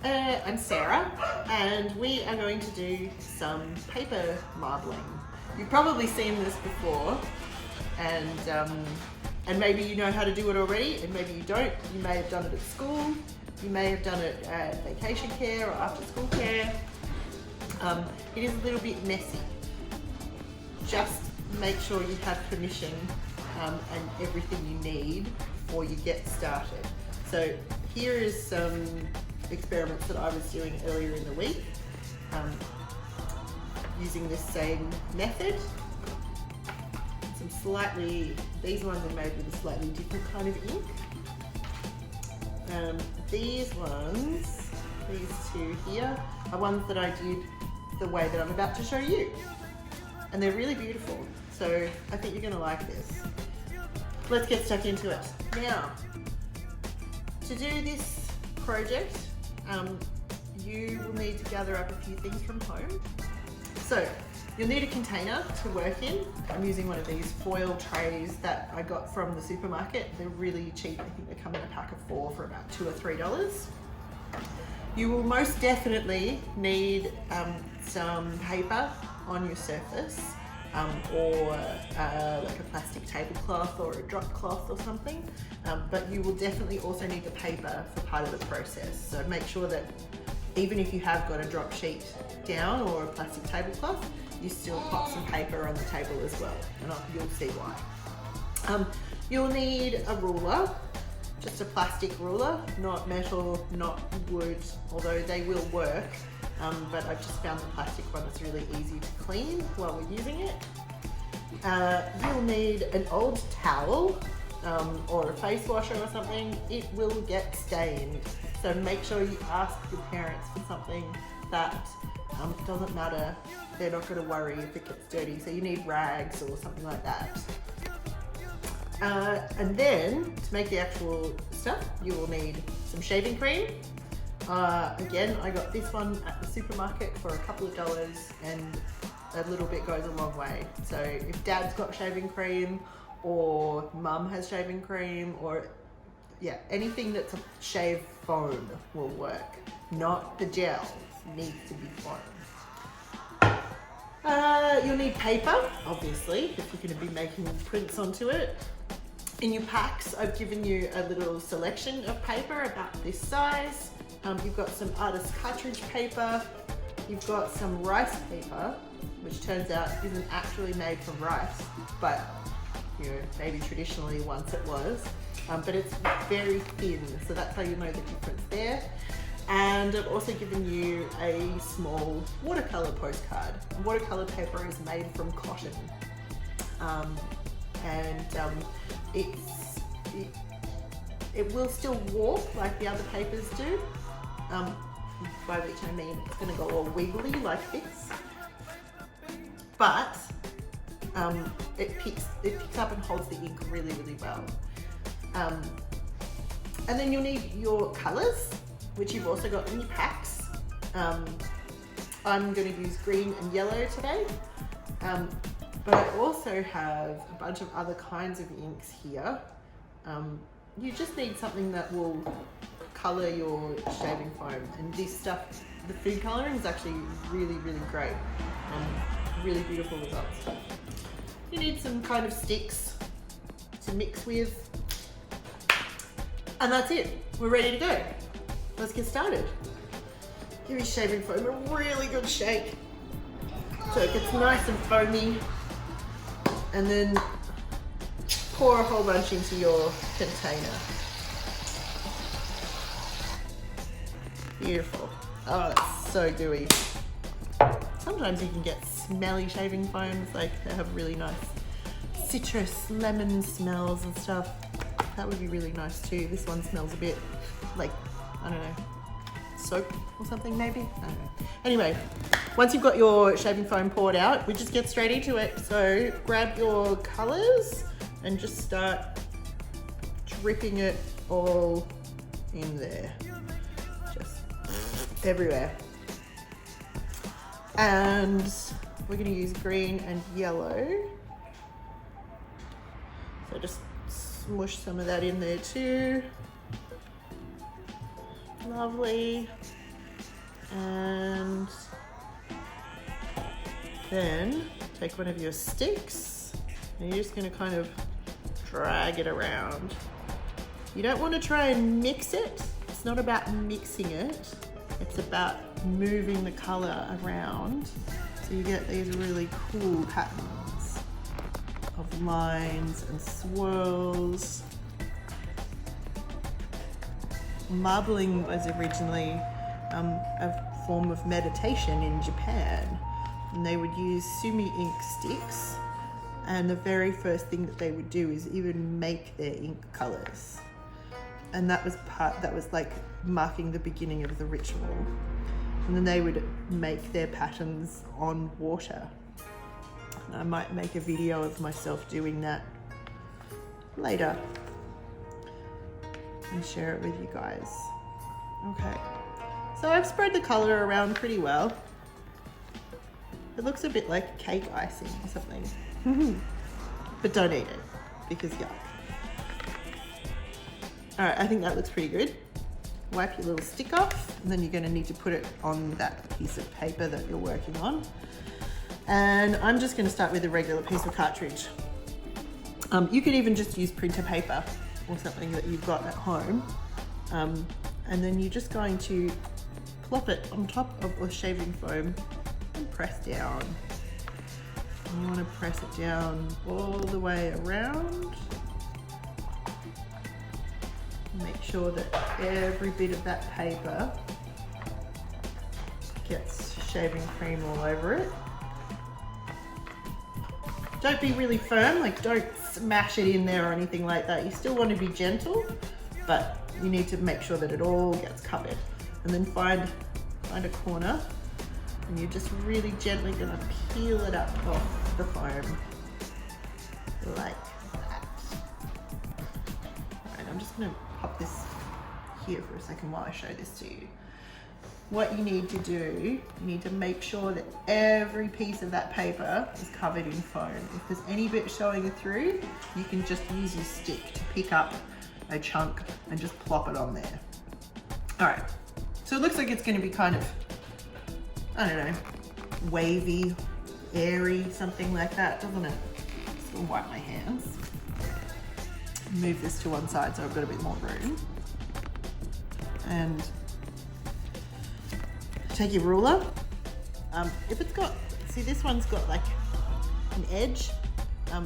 I'm Sarah, and we are going to do some paper marbling. You've probably seen this before, and maybe you know how to do it already, and maybe you don't. You may have done it at school, you may have done it at vacation care or after school care. It is a little bit messy. Just make sure you have permission and everything you need before you get started. So here is some experiments that I was doing earlier in the week using this same method. These ones are made with a slightly different kind of ink. These two here, are ones that I did the way that I'm about to show you. And they're really beautiful. So I think you're gonna like this. Let's get stuck into it. Now, to do this project, you will need to gather up a few things from home. So you'll need a container to work in. I'm using one of these foil trays that I got from the supermarket. They're really cheap. I think they come in a pack of 4 for about $2 or $3. You will most definitely need some paper on your surface, or like a plastic tablecloth or a drop cloth or something. But you will definitely also need the paper for part of the process. So make sure that even if you have got a drop sheet down or a plastic tablecloth, you still pop some paper on the table as well, and you'll see why. You'll need a ruler, just a plastic ruler, not metal, not wood, although they will work. But I've just found the plastic one that's really easy to clean while we're using it. You'll need an old towel or a face washer or something. It will get stained, so make sure you ask your parents for something that doesn't matter. They're not going to worry if it gets dirty, so you need rags or something like that. And then to make the actual stuff, you will need some shaving cream. Again, I got this one at the supermarket for a couple of dollars, and a little bit goes a long way. So if dad's got shaving cream or mum has shaving cream, or anything that's a shave foam will work. Not the gel, needs to be foam. You'll need paper, obviously, if you're going to be making prints onto it. In your packs, I've given you a little selection of paper about this size. You've got some artist cartridge paper, you've got some rice paper, which turns out isn't actually made from rice, but maybe traditionally once it was, but it's very thin, so that's how you know the difference there. And I've also given you a small watercolor postcard. Watercolor paper is made from cotton, it will still warp like the other papers do, by which I mean it's going to go all wiggly like this, but it picks up and holds the ink really, really well. And then you'll need your colours, which you've also got in your packs. I'm going to use green and yellow today, but I also have a bunch of other kinds of inks here. You just need something that will colour your shaving foam, and this stuff, the food colouring, is actually really, really great. Really beautiful results. You need some kind of sticks to mix with, and that's it. We're ready to go. Let's get started. Give your shaving foam a really good shake so it gets nice and foamy, and then pour a whole bunch into your container. Beautiful. Oh, it's so gooey. Sometimes you can get smelly shaving foams, like they have really nice citrus, lemon smells and stuff. That would be really nice too. This one smells a bit like, I don't know, soap or something maybe? I don't know. Anyway, once you've got your shaving foam poured out, we just get straight into it. So grab your colours and just start dripping it all in there. Just everywhere. And we're going to use green and yellow. So just smush some of that in there too. Lovely. And then take one of your sticks and you're just going to kind of drag it around. You don't want to try and mix it. It's not about mixing it. It's about moving the color around so you get these really cool patterns of lines and swirls. Marbling was originally a form of meditation in Japan, and they would use sumi ink sticks, and the very first thing that they would do is even make their ink colors, and that was like marking the beginning of the ritual. And then they would make their patterns on water. And I might make a video of myself doing that later and share it with you guys. Okay, so I've spread the color around pretty well. It looks a bit like cake icing or something. But don't eat it because yuck. All right, I think that looks pretty good. Wipe your little stick off, and then you're going to need to put it on that piece of paper that you're working on. And I'm just going to start with a regular piece of cartridge. You could even just use printer paper or something that you've got at home. And then you're just going to plop it on top of the shaving foam and press down. And you want to press it down all the way around. Make sure that every bit of that paper gets shaving cream all over it. Don't be really firm, like don't smash it in there or anything like that. You still want to be gentle, but you need to make sure that it all gets covered. And then find a corner, and you're just really gently going to peel it up off the foam, like that. All right, I'm just going to pop this here for a second while I show this to you. What you need to do, you need to make sure that every piece of that paper is covered in foam. If there's any bit showing through, you can just use your stick to pick up a chunk and just plop it on there. All right, so it looks like it's going to be kind of, I don't know, wavy, airy, something like that, doesn't it? Just gonna wipe my hands. Move this to one side so I've got a bit more room. And take your ruler. If it's got, see this one's got like an edge,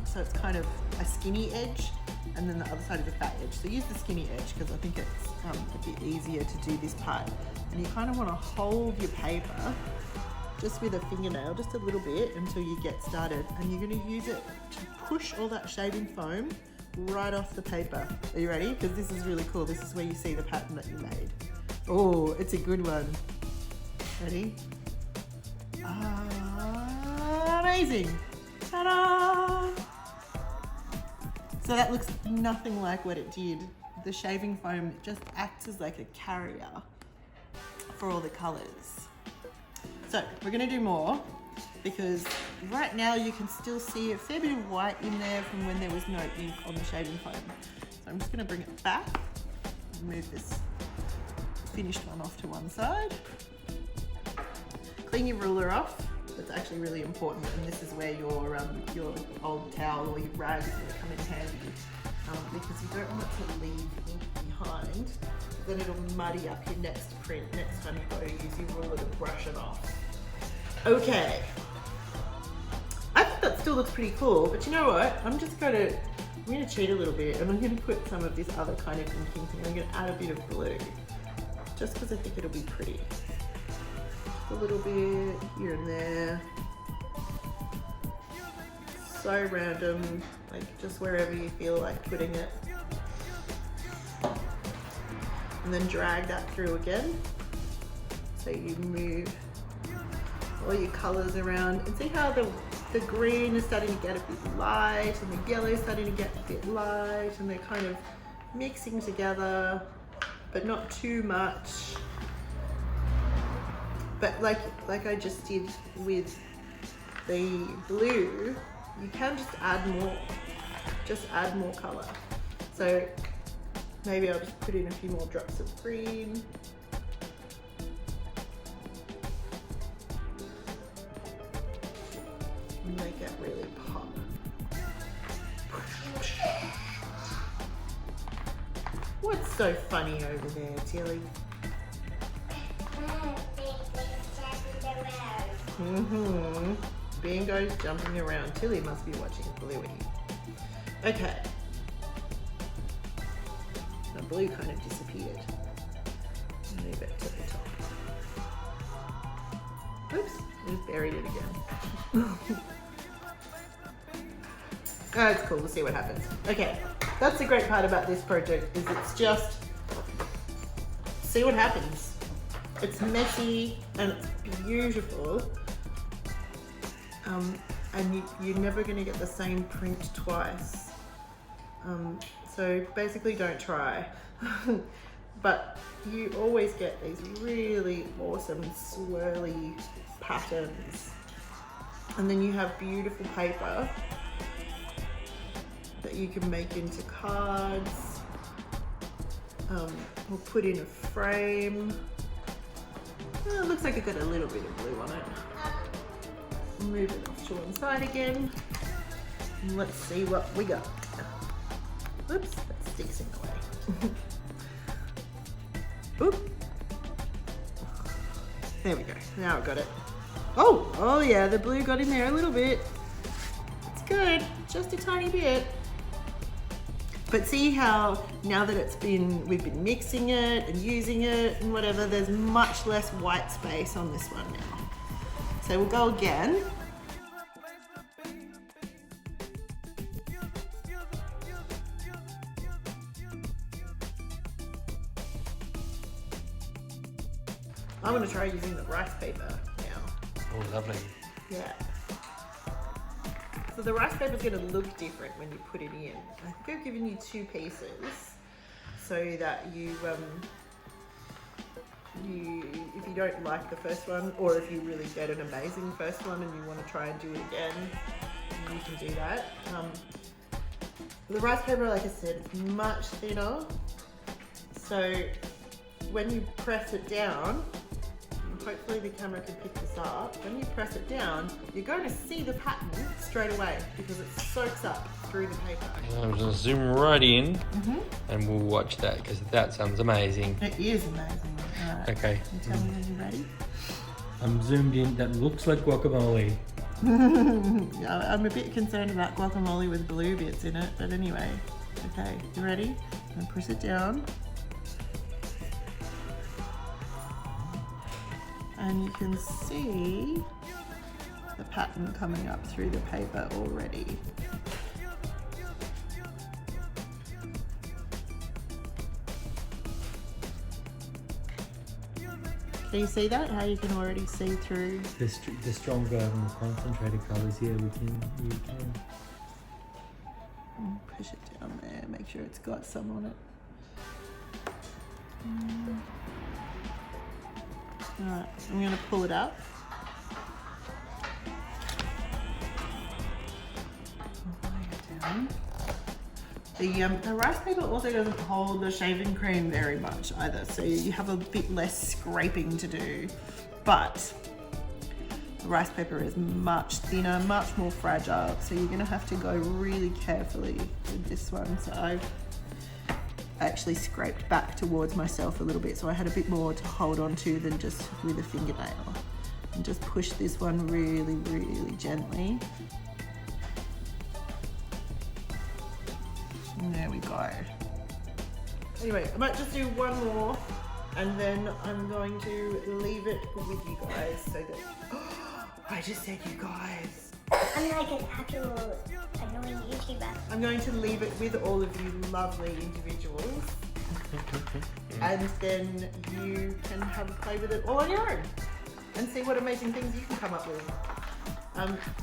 so it's kind of a skinny edge, and then the other side is a fat edge. So use the skinny edge because I think it's a bit easier to do this part. And you kind of want to hold your paper just with a fingernail, just a little bit until you get started. And you're going to use it to push all that shaving foam right off the paper. Are you ready? Because this is really cool. This is where you see the pattern that you made. Oh, it's a good one. Ready? Amazing. Ta-da! So that looks nothing like what it did. The shaving foam just acts as like a carrier for all the colors. So we're going to do more because right now you can still see a fair bit of white in there from when there was no ink on the shaving foam. So I'm just going to bring it back and move this finished one off to one side. Clean your ruler off. That's actually really important, and this is where your old towel or your rag is going to come in handy, because you don't want to leave ink behind. Then it'll muddy up your next print. Next time you've got to use your ruler to brush it off. Okay. I think that still looks pretty cool, but you know what? I'm going to cheat a little bit, and I'm going to put some of this other kind of inking thing. I'm going to add a bit of blue, just because I think it'll be pretty. A little bit here and there. So random, like just wherever you feel like putting it. And then drag that through again. So you move all your colors around, and see how the green is starting to get a bit light and the yellow is starting to get a bit light, and they're kind of mixing together, but not too much. But like I just did with the blue, you can just add more color. So maybe I'll just put in a few more drops of green. so funny over there, Tilly. Bingo's jumping around. Tilly must be watching Bluey. Okay. The blue kind of disappeared. Move it to the top. Oops, I just buried it again. Oh, it's cool. We'll see what happens. Okay, that's the great part about this project, is it's just see what happens. It's messy and it's beautiful. And you're never going to get the same print twice. So basically don't try. But you always get these really awesome swirly patterns. And then you have beautiful paper that you can make into cards, or put in a frame. Oh, it looks like it got a little bit of blue on it. Move it off to one side again. And let's see what we got. Oops, that sticks in the way. Oop. There we go. Now I've got it. Oh yeah, the blue got in there a little bit. It's good, just a tiny bit. But see how now that we've been mixing it and using it and whatever, there's much less white space on this one now. So we'll go again. I'm going to try using the rice paper now. Oh, lovely. Yeah. So the rice paper is going to look different when you put it in. I think I've given you 2 pieces so that you, if you don't like the first one, or if you really get an amazing first one and you want to try and do it again, you can do that. The rice paper, like I said, is much thinner. So when you press it down, hopefully the camera can pick this up. When you press it down, you're going to see the pattern straight away because it soaks up through the paper. I'm going to zoom right in and we'll watch that because that sounds amazing. It is amazing. All right. Okay. You tell me when you're ready. I'm zoomed in. That looks like guacamole. I'm a bit concerned about guacamole with blue bits in it, but anyway. Okay, you ready? I'm going to push it down. And you can see the pattern coming up through the paper already. Can you see that? How you can already see through? The stronger and more concentrated colours, yeah, you can. Push it down there, make sure it's got some on it. Alright, I'm going to pull it up. The rice paper also doesn't hold the shaving cream very much either, so you have a bit less scraping to do. But the rice paper is much thinner, much more fragile, so you're going to have to go really carefully with this one. So I've actually scraped back towards myself a little bit, so I had a bit more to hold on to than just with a fingernail. And just push this one really, really gently. And there we go. Anyway, I might just do one more and then I'm going to leave it with you guys so that... I just said you guys. I'm like an actual annoying YouTuber. I'm going to leave it with all of you lovely individuals. And then you can have a play with it all on your own and see what amazing things you can come up with.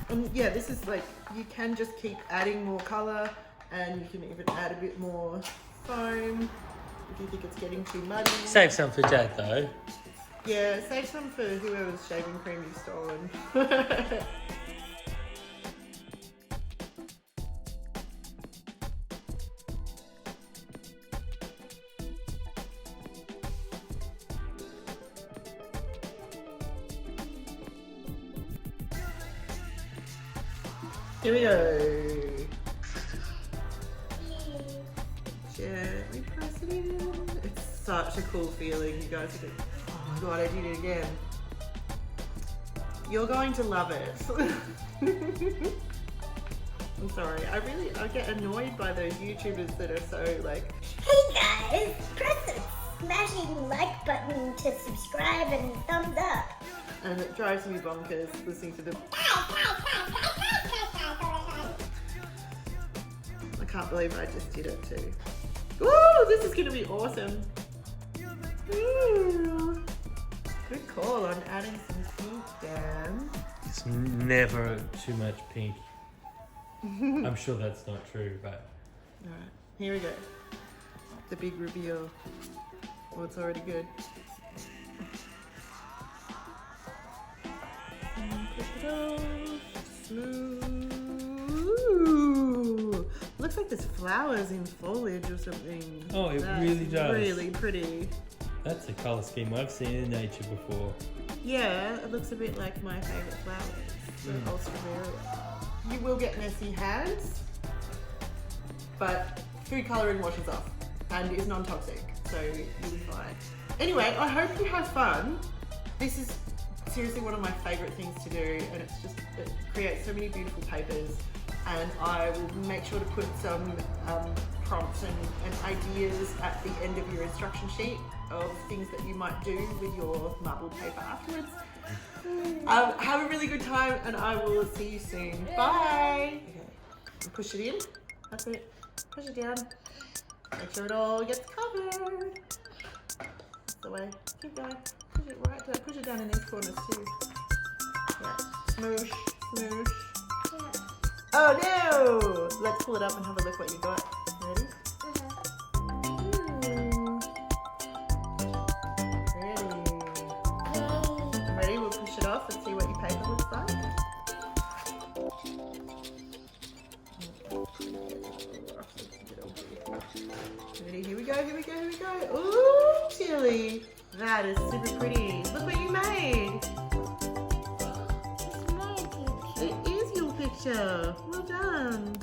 And yeah, this is like, you can just keep adding more colour and you can even add a bit more foam if you think it's getting too muddy. Save some for Dad though. Yeah, save some for whoever's shaving cream you've stolen. Here we go. Gently press it in. such a cool feeling. You guys are going, oh my god, I did it again. You're going to love it. I'm sorry, I get annoyed by those YouTubers that are so like, Hey guys, press the smashing like button to subscribe and thumbs up. and it drives me bonkers listening to them. I can't believe I just did it too. Ooh, this is gonna be awesome. Ooh. Good call on adding some pink, Dan. It's never too much pink. I'm sure that's not true, but Alright, here we go. The big reveal. Oh, it's already good. Ooh, looks like there's flowers in foliage or something. Oh, it That's really does. Really pretty. that's a colour scheme I've seen in nature before. Yeah, it looks a bit like my favourite flowers, the Alstroemeria. You will get messy hands, but food colouring washes off and is non-toxic, so you'll be fine. Anyway, I hope you have fun. This is seriously one of my favourite things to do, and it creates so many beautiful papers, and I will make sure to put some prompts and ideas at the end of your instruction sheet of things that you might do with your marbled paper afterwards. Have a really good time, and I will see you soon. Bye! Okay, push it in. That's it. Push it down. Make sure it all gets covered. That's the way. Keep going. Push it right down. Push it down in these corners too. Yeah. Smoosh, smoosh. Oh no! Let's pull it up and have a look what you got. Ready? Ready? We'll push it off and see what your paper looks like. Ready? Here we go, here we go, here we go. Ooh, Chili. That is super pretty. Look what you made. It is your picture. Well done.